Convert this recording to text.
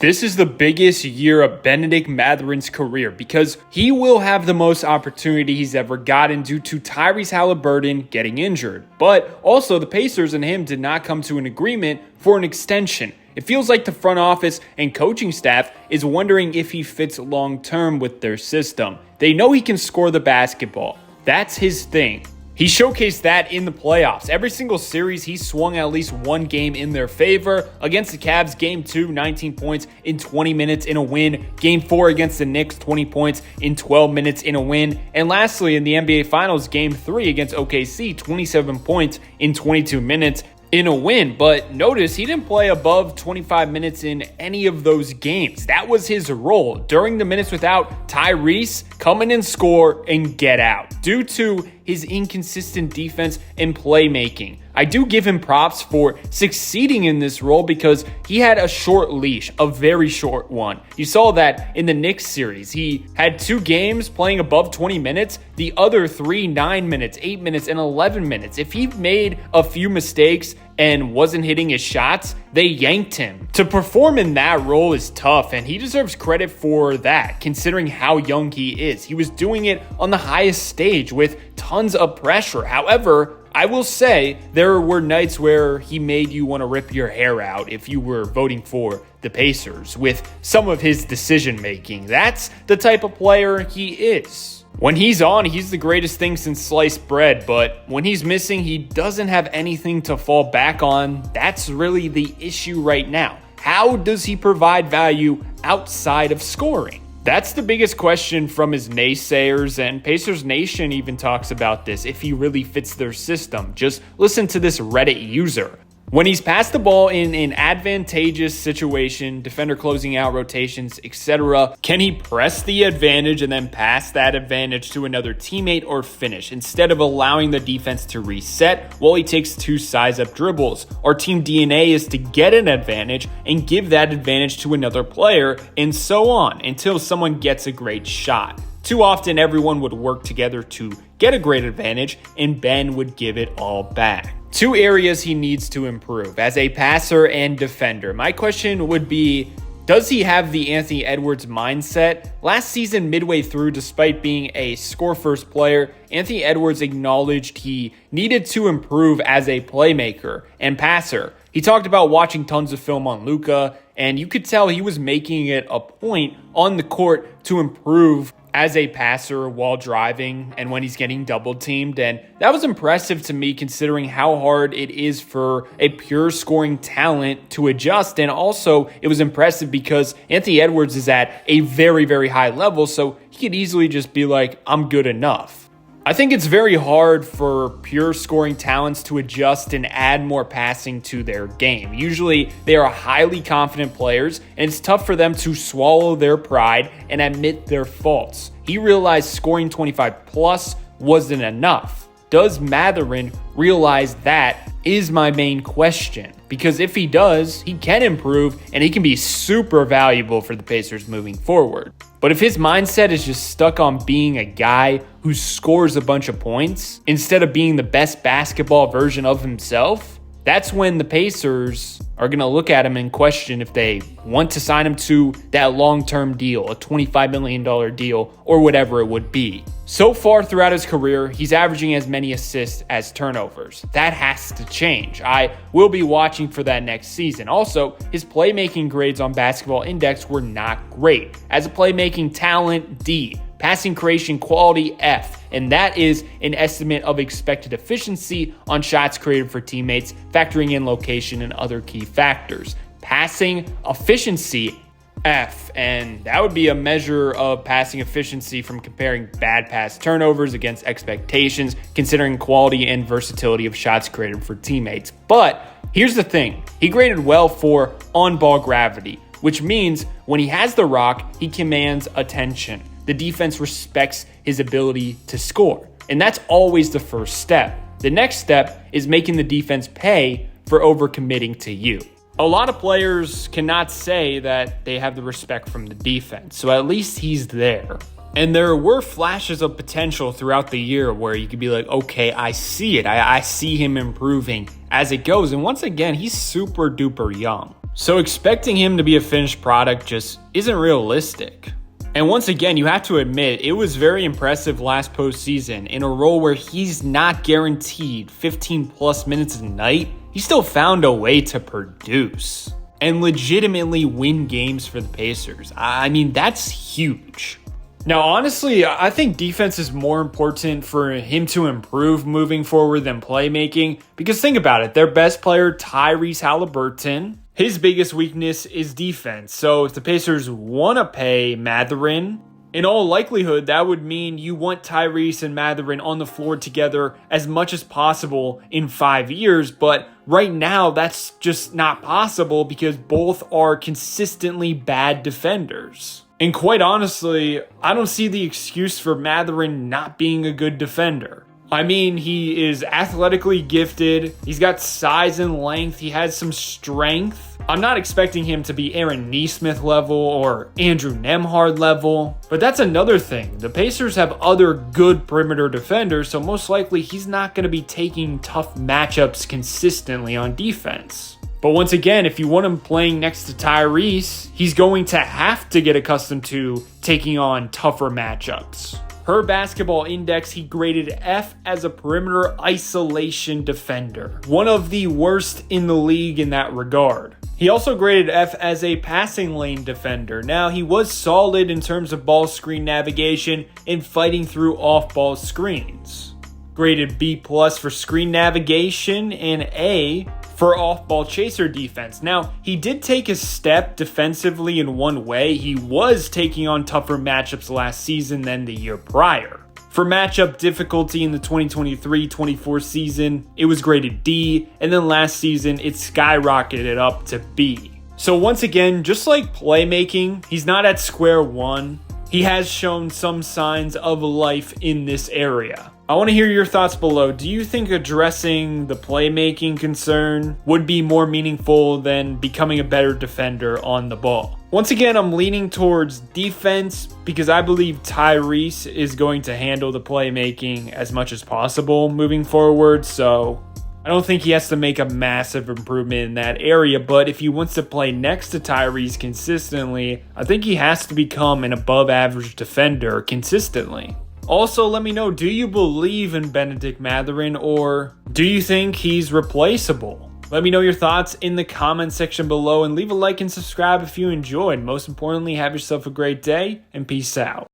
This is the biggest year of Bennedict Mathurin's career because he will have the most opportunity he's ever gotten due to Tyrese Halliburton getting injured. But also, the Pacers and him did not come to an agreement for an extension. It feels like the front office and coaching staff is wondering if he fits long-term with their system. They know he can score the basketball. That's his thing. He showcased that in the playoffs. Every single series, he swung at least one game in their favor. Against the Cavs, Game 2, 19 points in 20 minutes in a win. Game 4 against the Knicks, 20 points in 12 minutes in a win. And lastly, in the NBA Finals, Game 3 against OKC, 27 points in 22 minutes in a win. But notice he didn't play above 25 minutes in any of those games. That was his role. During the minutes without Tyrese, come in and score and get out. Due to his inconsistent defense and playmaking, I do give him props for succeeding in this role because he had a short leash, a very short one. You saw that in the Knicks series. He had 2 games playing above 20 minutes, the other 3, 9 minutes, 8 minutes, and 11 minutes. If he made a few mistakes and wasn't hitting his shots, they yanked him. To perform in that role is tough, and he deserves credit for that, considering how young he is. He was doing it on the highest stage with tons of pressure. However, I will say there were nights where he made you want to rip your hair out if you were voting for the Pacers with some of his decision making. That's the type of player he is. When he's on, he's the greatest thing since sliced bread, but when he's missing, he doesn't have anything to fall back on. That's really the issue right now. How does he provide value outside of scoring? That's the biggest question from his naysayers, and Pacers Nation even talks about this, if he really fits their system. Just listen to this Reddit user. When he's passed the ball in an advantageous situation, defender closing out rotations, etc., can he press the advantage and then pass that advantage to another teammate or finish instead of allowing the defense to reset while he takes 2 size-up dribbles? Our team DNA is to get an advantage and give that advantage to another player, and so on until someone gets a great shot. Too often, everyone would work together to get a great advantage, and Ben would give it all back. 2 areas he needs to improve as a passer and defender. My question would be, does he have the Anthony Edwards mindset? Last season, midway through, despite being a score-first player, Anthony Edwards acknowledged he needed to improve as a playmaker and passer. He talked about watching tons of film on Luka, and you could tell he was making it a point on the court to improve as a passer while driving and when he's getting double teamed. And that was impressive to me considering how hard it is for a pure scoring talent to adjust. And also it was impressive because Anthony Edwards is at a very, very high level. So he could easily just be like, I'm good enough. I think it's very hard for pure scoring talents to adjust and add more passing to their game. Usually they are highly confident players, and it's tough for them to swallow their pride and admit their faults. He realized scoring 25 plus wasn't enough. Does Mathurin realize that is my main question? Because if he does, he can improve and he can be super valuable for the Pacers moving forward. But if his mindset is just stuck on being a guy who scores a bunch of points instead of being the best basketball version of himself, that's when the Pacers are going to look at him and question if they want to sign him to that long-term deal, a $25 million deal, or whatever it would be. So far throughout his career, he's averaging as many assists as turnovers. That has to change. I will be watching for that next season. Also, his playmaking grades on Basketball Index were not great. As a playmaking talent, D. Passing creation quality, F. And that is an estimate of expected efficiency on shots created for teammates, factoring in location and other key factors. Passing efficiency, F. And that would be a measure of passing efficiency from comparing bad pass turnovers against expectations, considering quality and versatility of shots created for teammates. But here's the thing. He graded well for on-ball gravity, which means when he has the rock, he commands attention. The defense respects his ability to score. And that's always the first step. The next step is making the defense pay for overcommitting to you. A lot of players cannot say that they have the respect from the defense, so at least he's there. And there were flashes of potential throughout the year where you could be like, okay, I see it. I see him improving as it goes. And once again, he's super duper young. So expecting him to be a finished product just isn't realistic. And once again, you have to admit, it was very impressive last postseason. In a role where he's not guaranteed 15 plus minutes a night, he still found a way to produce and legitimately win games for the Pacers. I mean, that's huge. Now, honestly, I think defense is more important for him to improve moving forward than playmaking. Because think about it, their best player, Tyrese Halliburton, his biggest weakness is defense. So if the Pacers want to pay Mathurin, in all likelihood, that would mean you want Tyrese and Mathurin on the floor together as much as possible in 5 years. But right now, that's just not possible because both are consistently bad defenders. And quite honestly, I don't see the excuse for Mathurin not being a good defender. I mean, he is athletically gifted, he's got size and length, he has some strength. I'm not expecting him to be Aaron Nesmith level or Andrew Nembhard level, but that's another thing. The Pacers have other good perimeter defenders, so most likely he's not going to be taking tough matchups consistently on defense. But once again, if you want him playing next to Tyrese, he's going to have to get accustomed to taking on tougher matchups. Per Basketball Index, he graded F as a perimeter isolation defender, one of the worst in the league in that regard. He also graded F as a passing lane defender. Now, he was solid in terms of ball screen navigation and fighting through off-ball screens. Graded B+ for screen navigation and A for off-ball chaser defense. Now, he did take a step defensively in one way. He was taking on tougher matchups last season than the year prior. For matchup difficulty in the 2023-24 season, it was graded D, and then last season, it skyrocketed up to B. So once again, just like playmaking, he's not at square one. He has shown some signs of life in this area. I want to hear your thoughts below. Do you think addressing the playmaking concern would be more meaningful than becoming a better defender on the ball? Once again, I'm leaning towards defense because I believe Tyrese is going to handle the playmaking as much as possible moving forward. So I don't think he has to make a massive improvement in that area, but if he wants to play next to Tyrese consistently, I think he has to become an above average defender consistently. Also, let me know, do you believe in Bennedict Mathurin or do you think he's replaceable? Let me know your thoughts in the comment section below and leave a like and subscribe if you enjoyed. Most importantly, have yourself a great day and peace out.